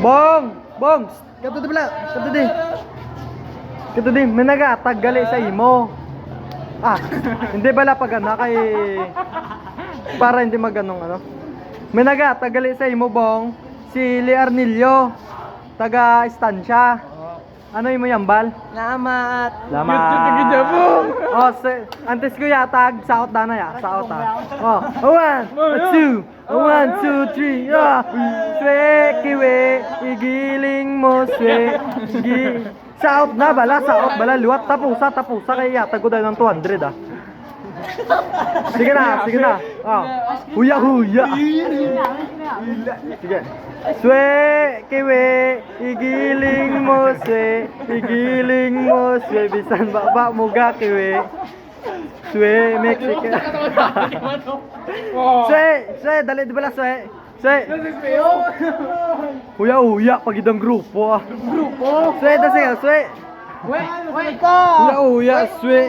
Bong, kato di pala, kato di, may nagatag gali sa imo. Hindi bala pag ano, kay, para hindi maganong ano. May nagatag gali sa imo, Bong, si Learnillo, taga Estancia. Ano imo yan, Bal? Salamat. Antes ko yatag, saot na ya, saot one, two, three, swe, kiwe, igiling mo, swe, saot na bala, luwat, tapusa, kaya yatag ko dahil ng 200 Sige na, huya. Sige. Swe, kiwe, igiling mo, swe, bisan baba mo ga, kiwe. Swe, Mexican. Swe, dali di bala, Swe. Huya, pagidang grupo Swe, dasi ka, Swe. Huya, Swe.